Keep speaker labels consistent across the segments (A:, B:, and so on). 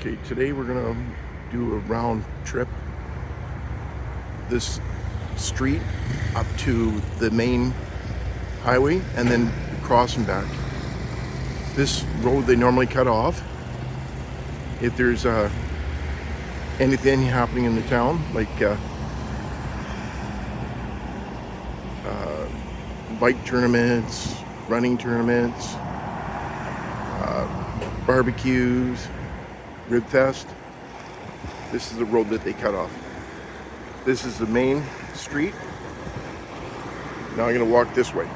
A: Okay, today we're gonna do a round trip this street up to the main highway and then across and back. This road they normally cut off if there's anything happening in the town, like bike tournaments, running tournaments, barbecues, rib fest. This is the road that they cut off. This is the main street. Now I'm gonna walk this way.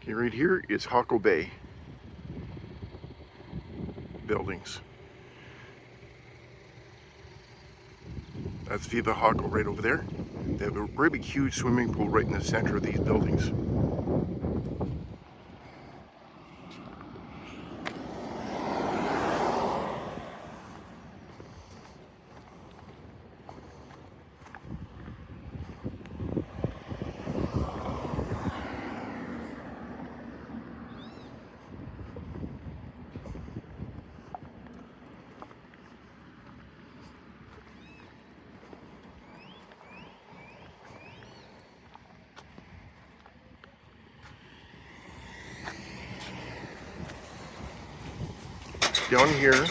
A: Okay, right here is Hakaco Bay buildings. That's Viva Hakaco right over there. They have a very big, huge swimming pool right in the center of these buildings. Down here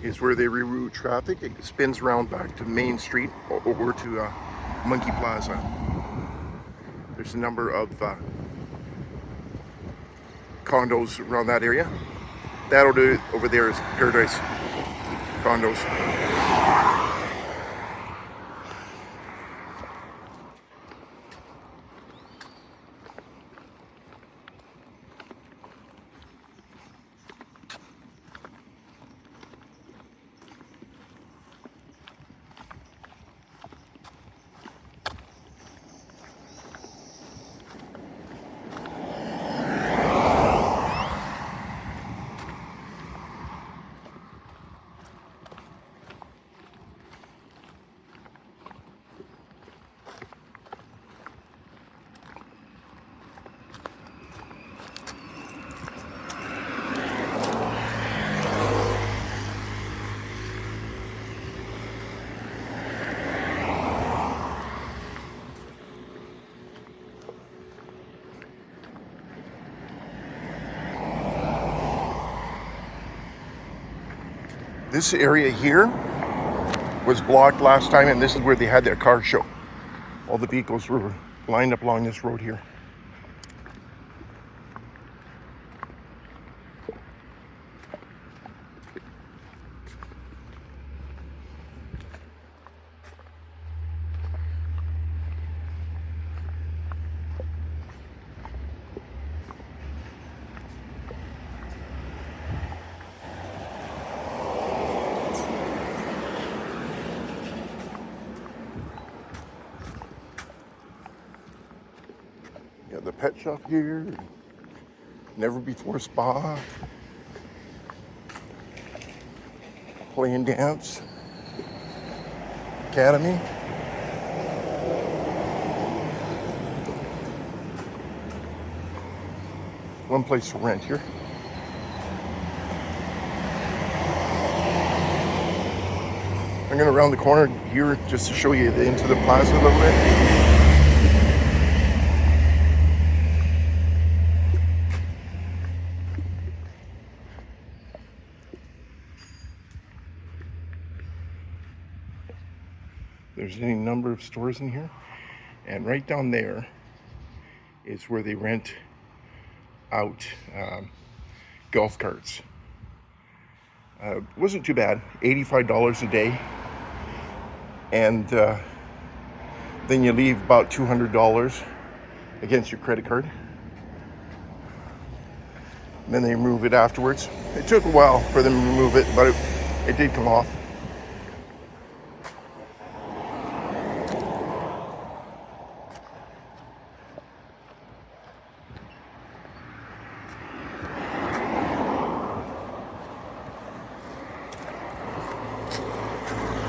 A: is where they reroute traffic. It spins around back to Main Street over to Monkey Plaza. There's a number of condos around that area. That over there is Paradise condos. This area here was blocked last time, and this is where they had their car show. All the vehicles were lined up along this road here. Yeah, the pet shop here. Never before spa. Play and dance. Academy. One place to rent here. I'm going to round the corner here just to show you into the plaza a little bit. There's any number of stores in here, and right down there is where they rent out golf carts. It wasn't too bad, $85 a day, and then you leave about $200 against your credit card. And then they remove it afterwards. It took a while for them to remove it, but it did come off.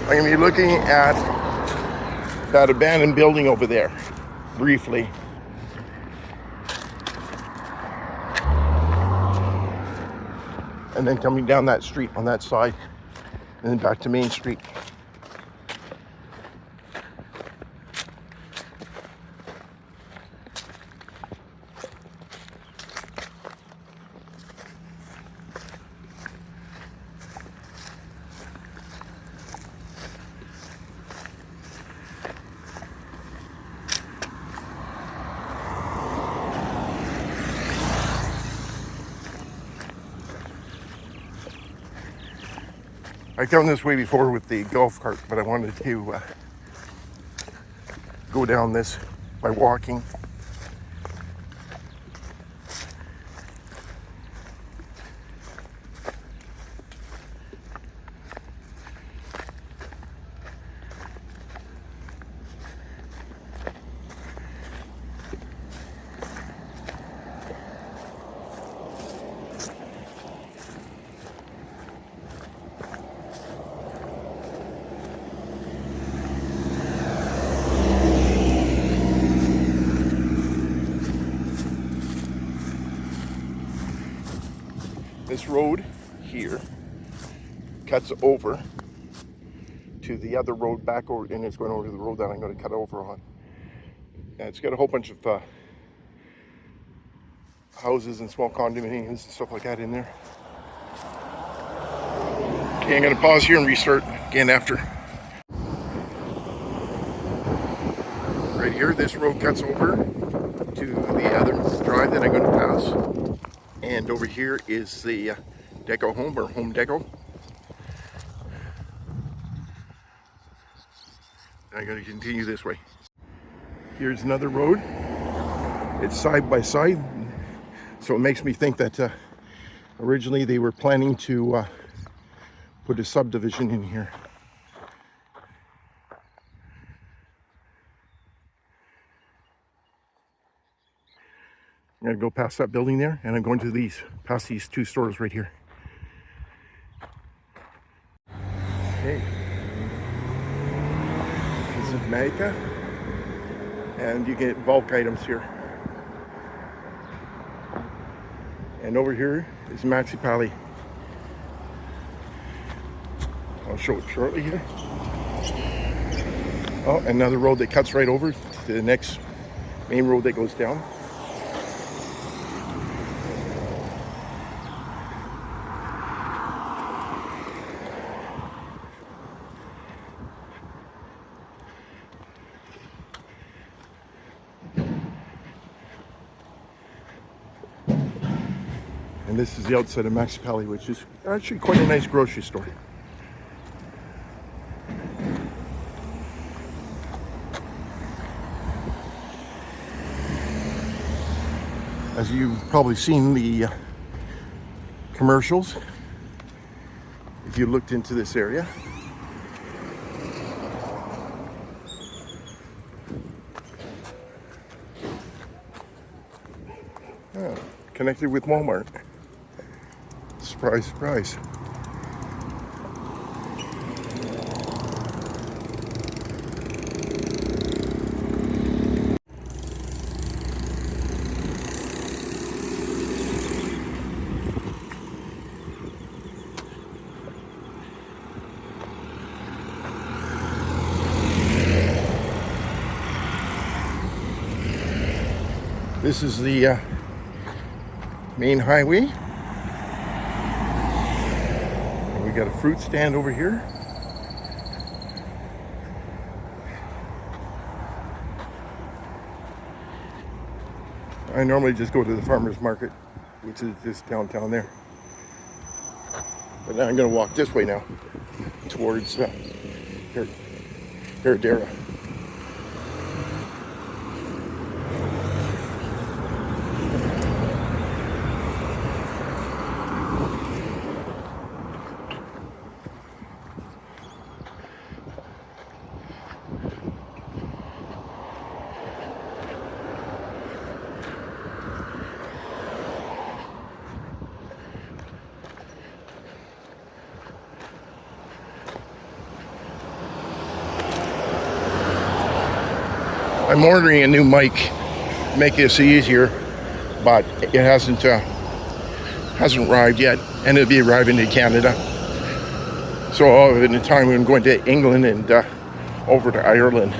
A: I'm going to be looking at that abandoned building over there, briefly. And then coming down that street on that side, and then back to Main Street. I've come this way before with the golf cart, but I wanted to go down this by walking. This road here cuts over to the other road back over, and it's going over to the road that I'm going to cut over on. And it's got a whole bunch of houses and small condominiums and stuff like that in there. Okay, I'm going to pause here and restart again after. Right here, this road cuts over to the other drive that I'm going to pass. And over here is the Jaco home, or Home Jaco. I'm going to continue this way. Here's another road. It's side by side, so it makes me think that originally they were planning to put a subdivision in here. I'm going to go past that building there, and I'm going to past these two stores right here. Okay. This is Rica, and you get bulk items here. And over here is Maxi Pali. I'll show it shortly here. Oh, another road that cuts right over to the next main road that goes down. And this is the outside of Maxipelli, which is actually quite a nice grocery store. As you've probably seen the commercials, if you looked into this area. Oh, connected with Walmart. Surprise, surprise. This is the main highway. And we got a fruit stand over here. I normally just go to the farmer's market, which is just downtown there. But now I'm going to walk this way now, towards Herradura. I'm ordering a new mic, make this easier, but it hasn't arrived yet, and it'll be arriving in Canada. So in the time I'm going to England and over to Ireland.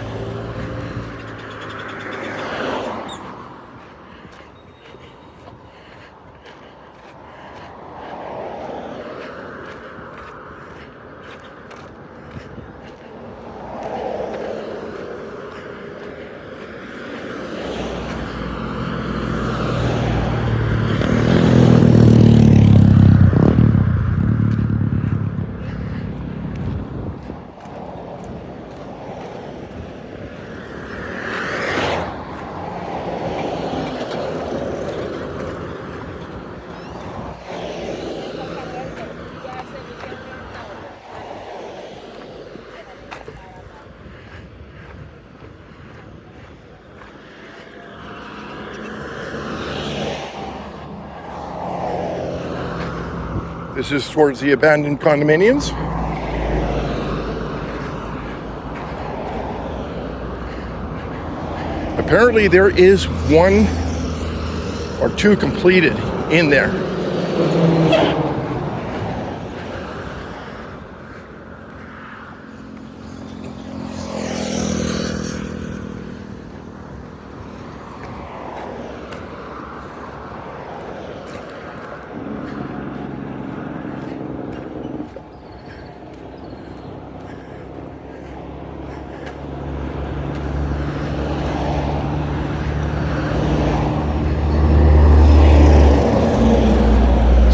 A: This is towards the abandoned condominiums. Apparently there is one or two completed in there.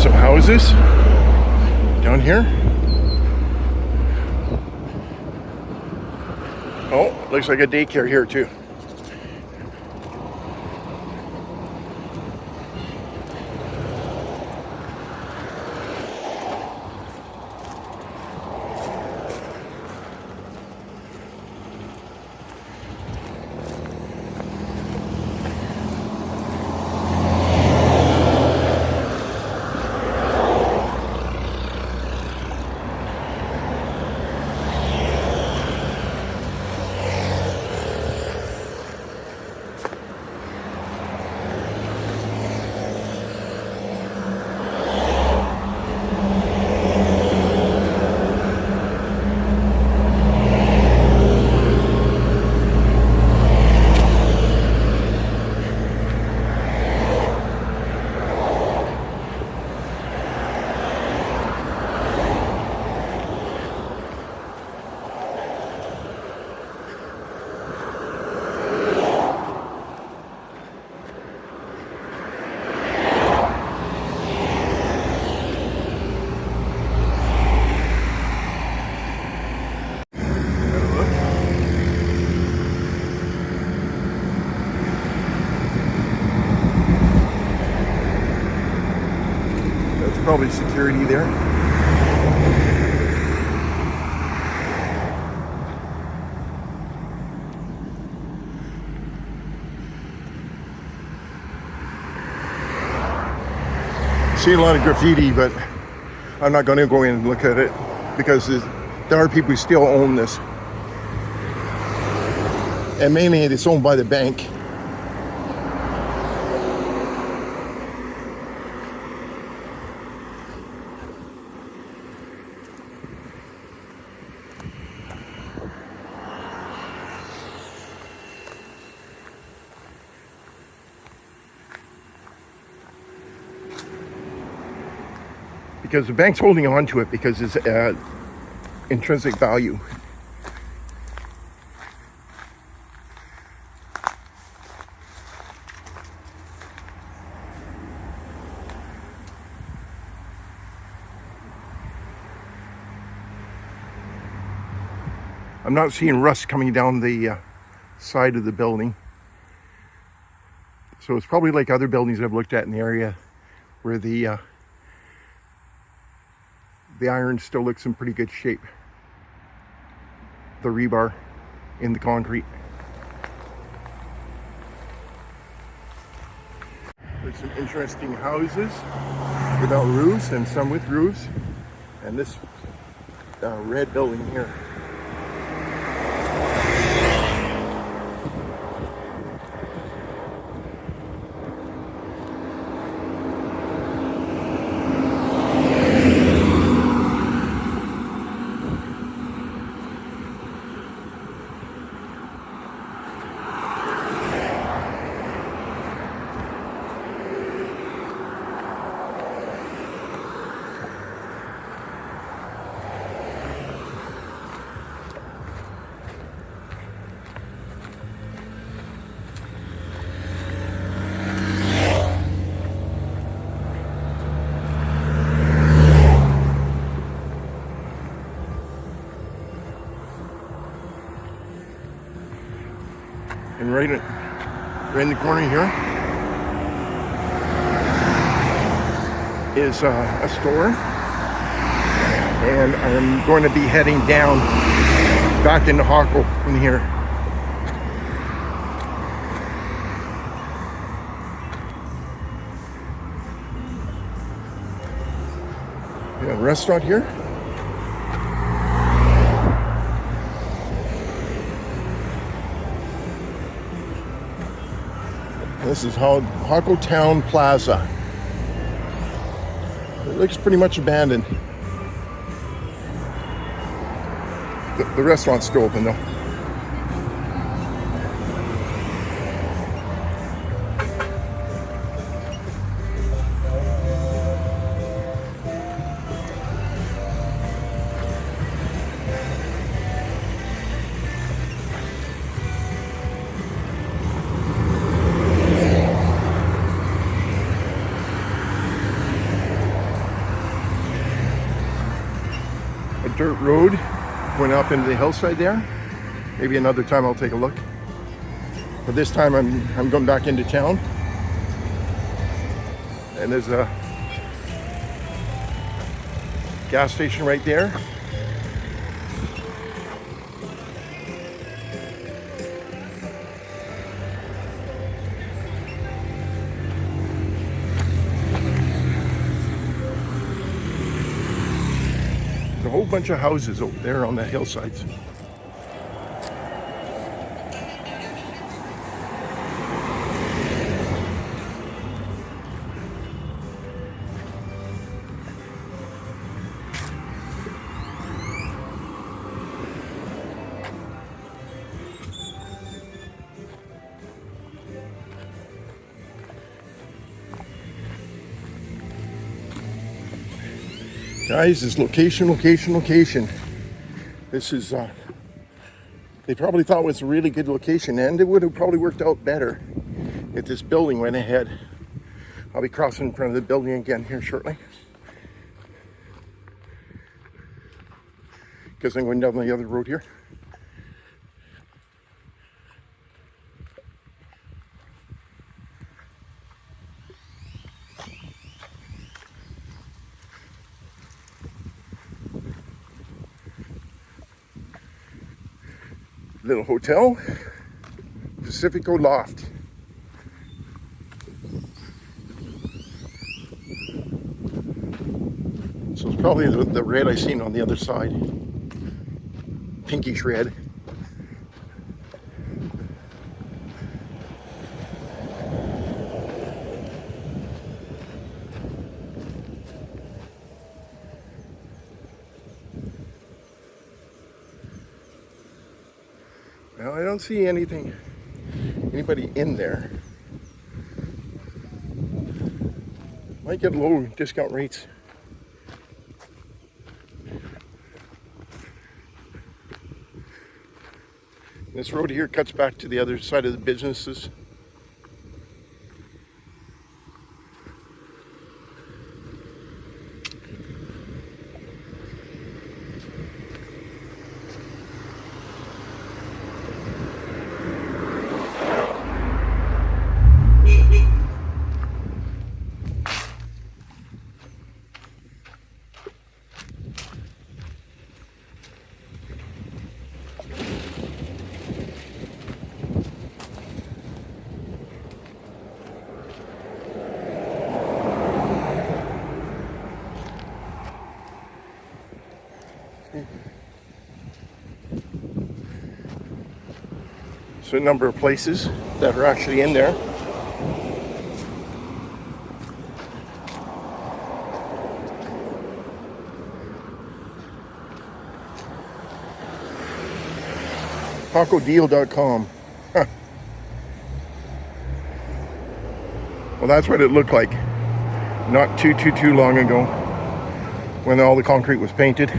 A: Houses down here. Oh, looks like a daycare here too. Probably security there. See a lot of graffiti, but I'm not going to go in and look at it because there are people who still own this. And mainly it's owned by the bank. Because the bank's holding on to it because it's intrinsic value. I'm not seeing rust coming down the side of the building. So it's probably like other buildings I've looked at in the area where the iron still looks in pretty good shape. The rebar in the concrete. There's some interesting houses without roofs and some with roofs. And this red building here. And right in the corner here is a store, and I'm going to be heading down back into Hakaco from here. Yeah, restaurant here. This is Hakaco Town Plaza. It looks pretty much abandoned. The restaurant's still open though. Dirt road going up into the hillside there. Maybe another time I'll take a look. But this time I'm going back into town. And there's a gas station right there. A whole bunch of houses over there on the hillsides. Guys, this location. This is, they probably thought it was a really good location, and it would have probably worked out better if this building went ahead. I'll be crossing in front of the building again here shortly, because I'm going down the other road here. Little hotel, Pacifico Loft. So it's probably the red I seen on the other side. Pinkish red. Well, I don't see anybody in there. Might get low discount rates. This road here cuts back to the other side of the businesses. So a number of places that are actually in there. HacacoDeal.com. Huh. Well, that's what it looked like not too long ago when all the concrete was painted.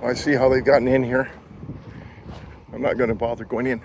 A: I see how they've gotten in here. I'm not going to bother going in.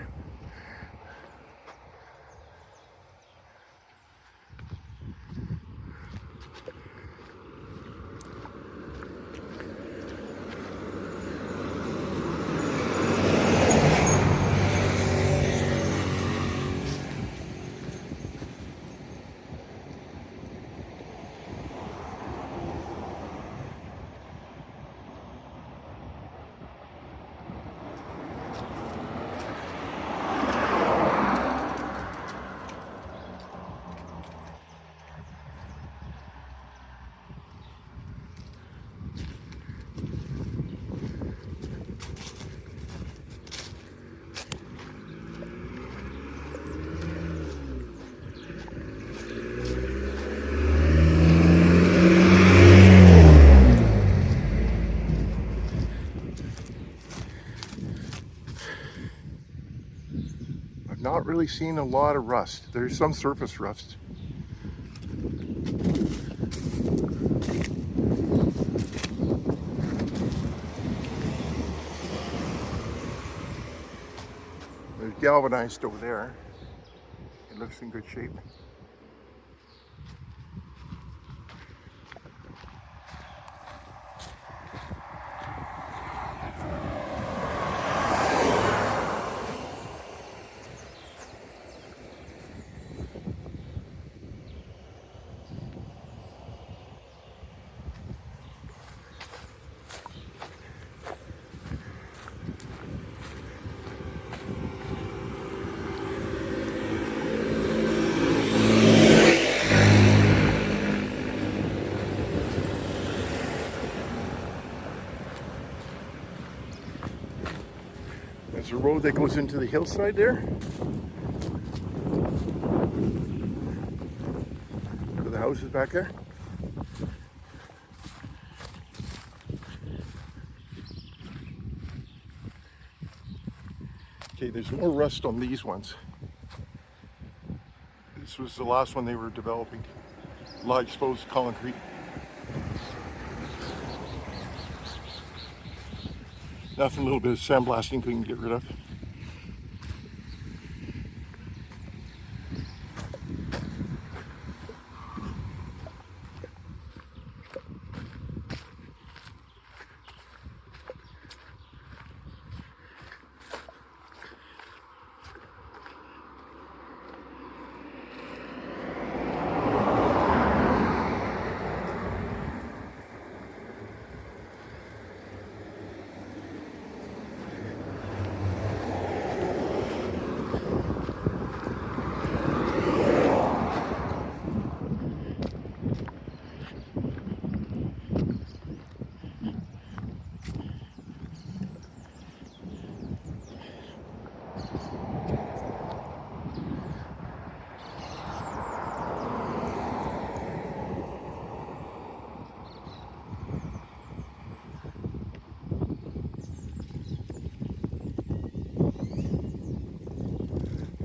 A: Not really seeing a lot of rust. There's some surface rust. There's galvanized over there. It looks in good shape. There's a road that goes into the hillside there. To the houses back there. Okay, there's more rust on these ones. This was the last one they were developing. A lot of exposed concrete. Nothing a little bit of sandblasting couldn't get rid of.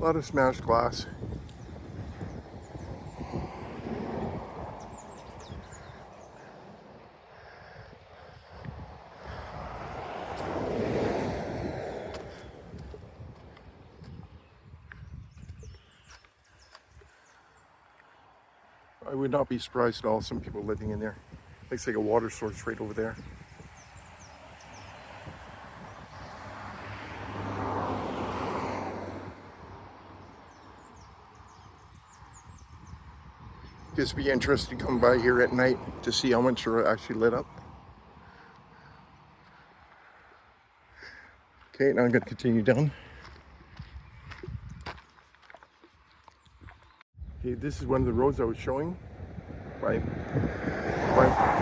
A: lot of smashed glass. I would not be surprised at all, some people living in there. Looks like a water source right over there. Just be interested to come by here at night to see how much are actually lit up. Okay, now I'm going to continue down. Okay, this is one of the roads I was showing by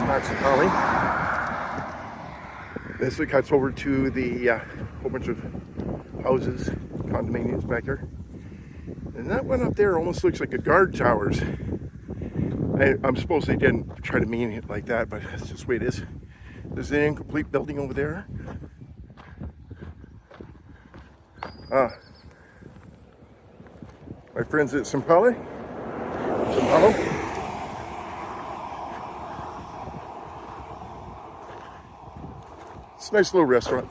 A: Max Valley. This cuts over to the whole bunch of houses, condominiums back there. And that one up there almost looks like a guard towers. I'm supposed they didn't try to mean it like that, but that's just the way it is. There's an incomplete building over there. My friends at Simpalo. It's a nice little restaurant.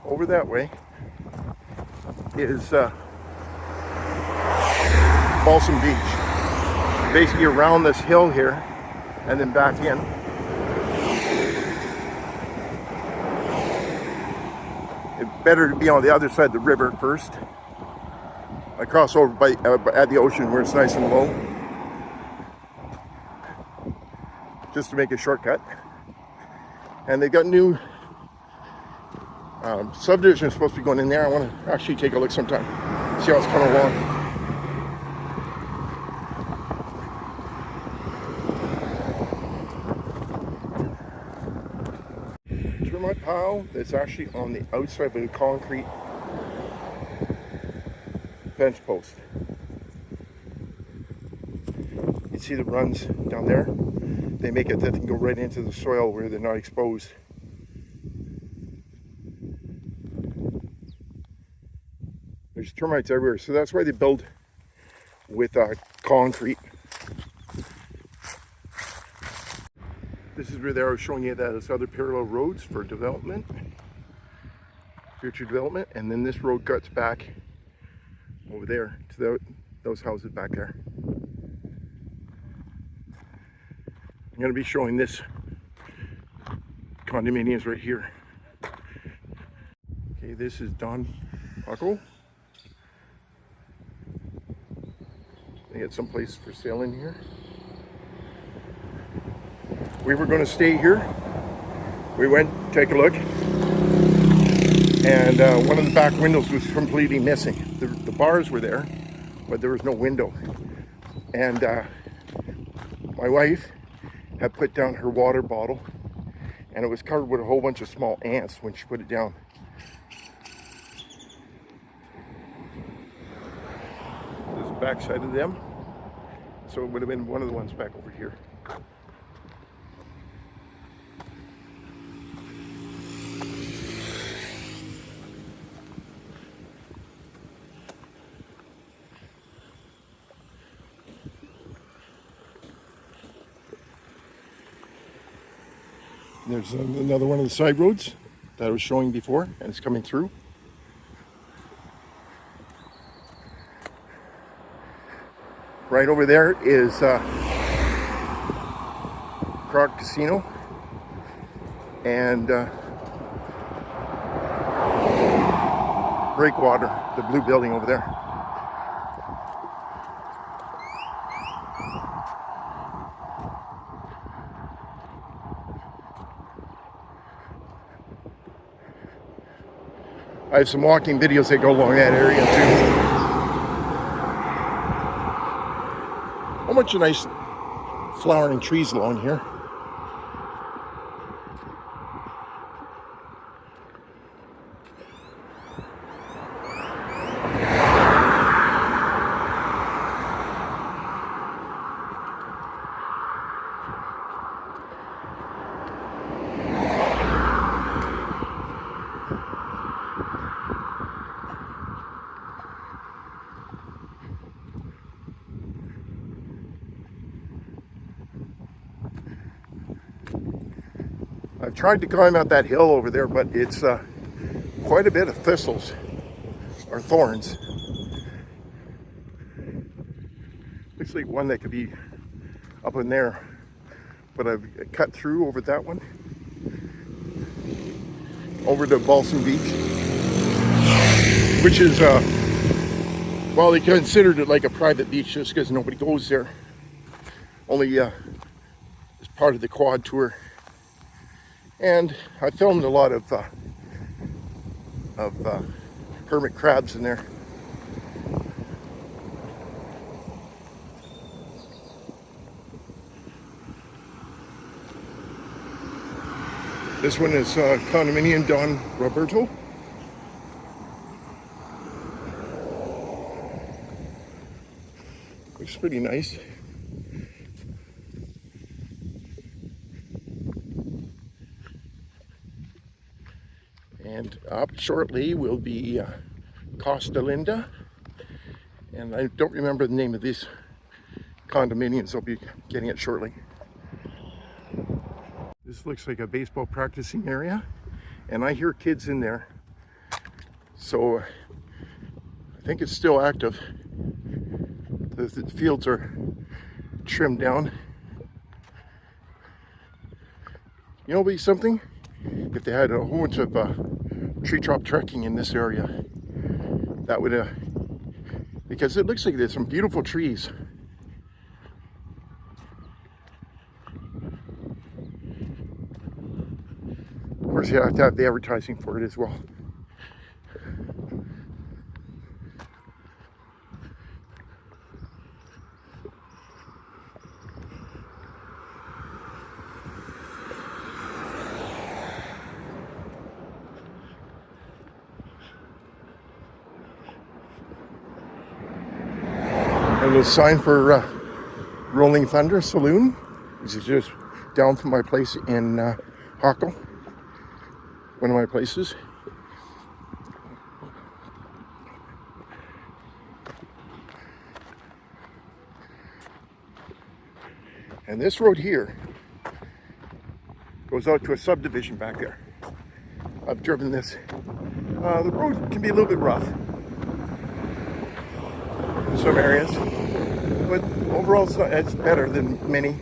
A: Over that way is Balsam Beach. Basically around this hill here and then back in. It's better to be on the other side of the river first. I cross over by at the ocean where it's nice and low, just to make a shortcut. And they got new subdivision is supposed to be going in there. I want to actually take a look sometime, see how it's coming along. Termite pile that's actually on the outside of the concrete fence post. You see the runs down there? They make it that they can go right into the soil where they're not exposed. There's termites everywhere, so that's why they build with concrete. This is where they are showing you that there's other parallel roads for development, future development, and then this road cuts back over there to those houses back there. I'm going to be showing this condominiums right here. Okay, this is Jaco. They got some place for sale in here. We were going to stay here. We went to take a look, and one of the back windows was completely missing. The bars were there, but there was no window. And my wife had put down her water bottle, and it was covered with a whole bunch of small ants when she put it down. This is the back side of them. So it would have been one of the ones back over here. There's another one of the side roads that I was showing before, and it's coming through. Right over there is Croc Casino and Breakwater, the blue building over there. I have some walking videos that go along that area too. A bunch of nice flowering trees along here. I've tried to climb out that hill over there, but it's quite a bit of thistles or thorns. Looks like one that could be up in there, but I've cut through over that one, over to Balsam Beach, which is, well, they considered it like a private beach just because nobody goes there. Only as part of the quad tour. And I filmed a lot of hermit crabs in there. This one is condominium Don Roberto. Looks pretty nice. And up shortly will be Costa Linda. And I don't remember the name of these condominiums. I'll be getting it shortly. This looks like a baseball practicing area, and I hear kids in there. So I think it's still active. The fields are trimmed down. You know, it'd be something if they had a whole bunch of tree top trekking in this area. That would, because it looks like there's some beautiful trees. Of course, you have to have the advertising for it as well. A little sign for Rolling Thunder Saloon, which is just down from my place in Jaco. One of my places. And this road here goes out to a subdivision back there. I've driven this. The road can be a little bit rough in some areas, but overall it's better than many.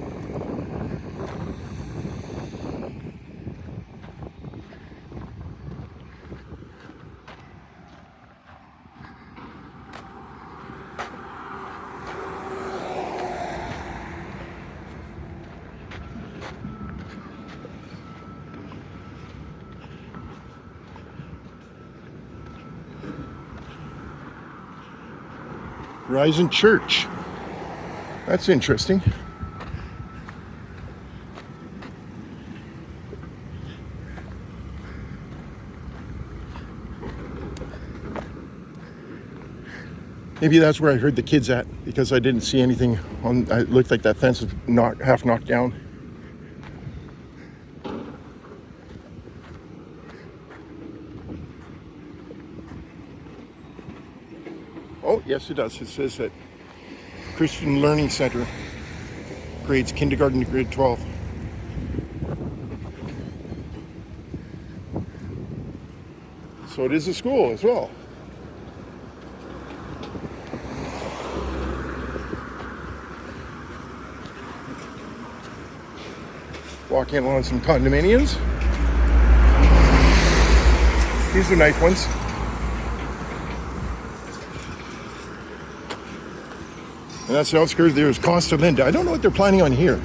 A: Horizon Church. That's interesting. Maybe that's where I heard the kids at, because I didn't see anything on. It looked like that fence was half knocked down. Oh, yes, it does. It says that Christian Learning Center, grades kindergarten to grade 12. So it is a school as well. Walking along some condominiums. These are nice ones. And that's the outskirts. There's Costa Linda. I don't know what they're planning on here.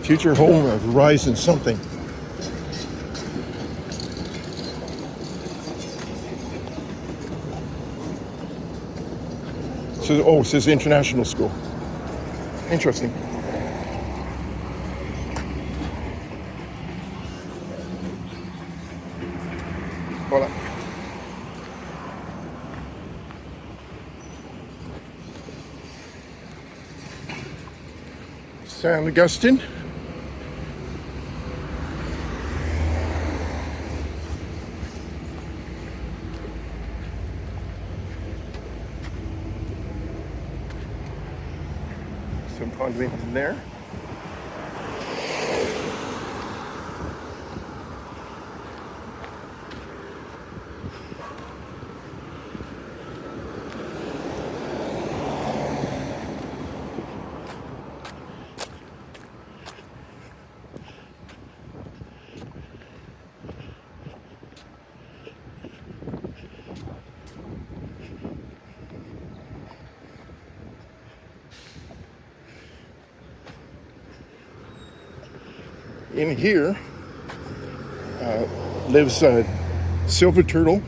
A: Future home of Verizon something. So, oh, it says international school. Interesting. Voilà. San Augustine. condominiums in there. In here lives a silver turtle.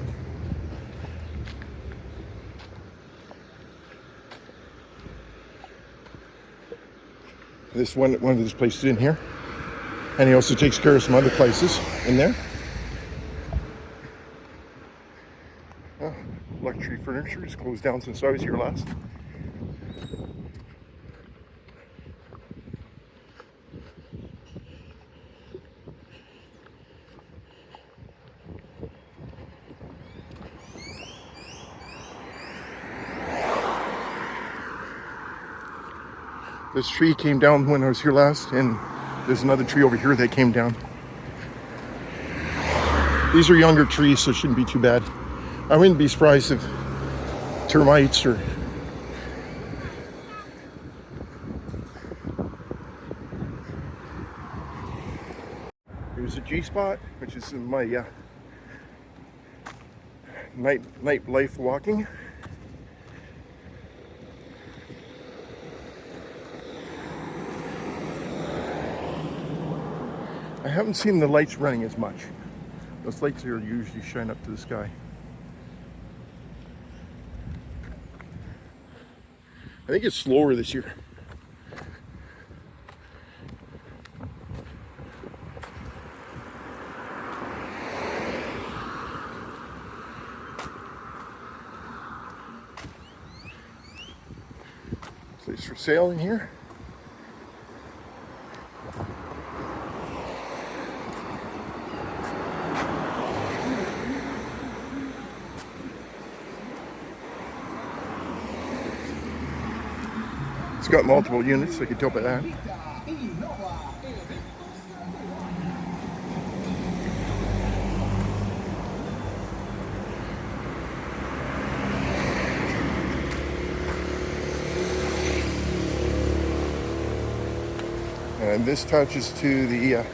A: This one of these places in here, and he also takes care of some other places in there. Luxury furniture is closed down since I was here last. This tree came down when I was here last, and there's another tree over here that came down. These are younger trees, so it shouldn't be too bad. I wouldn't be surprised if termites or here's a G spot, which is my night life walking. I haven't seen the lights running as much. Those lights here usually shine up to the sky. I think it's slower this year. Place for sale in here. It's got multiple units, I can tell by that. And this touches to the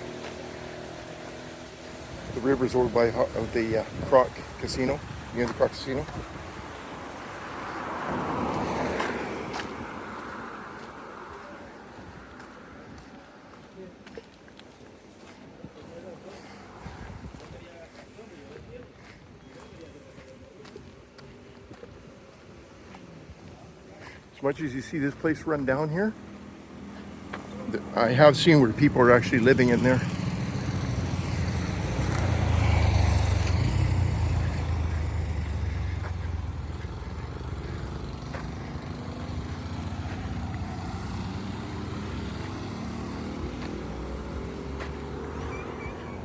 A: rivers over by the Croc Casino, near the Croc Casino. As much as you see this place run down here, I have seen where people are actually living in there.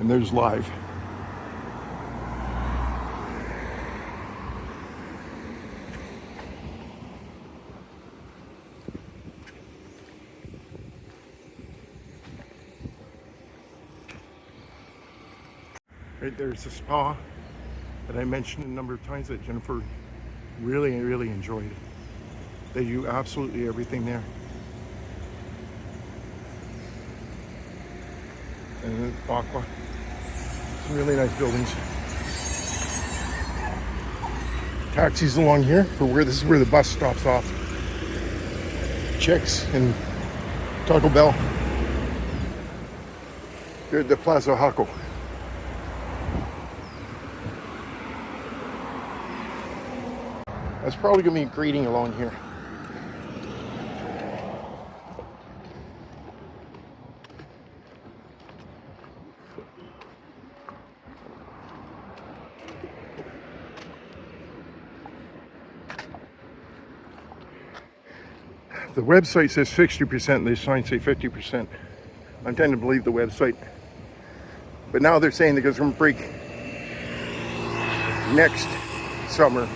A: And there's live. Right there's a spa that I mentioned a number of times that Jennifer really enjoyed. They do absolutely everything there. And then Aqua. Some really nice buildings. Taxis along here for where this is where the bus stops off. Chicks and Taco Bell. Here at the Plaza Hakaco. That's probably going to be grading along here. The website says 60%, the signs say 50%. I tend to believe the website. But now they're saying they're going to break next summer.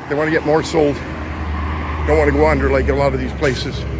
A: They want to get more sold Don't want to go under like a lot of these places.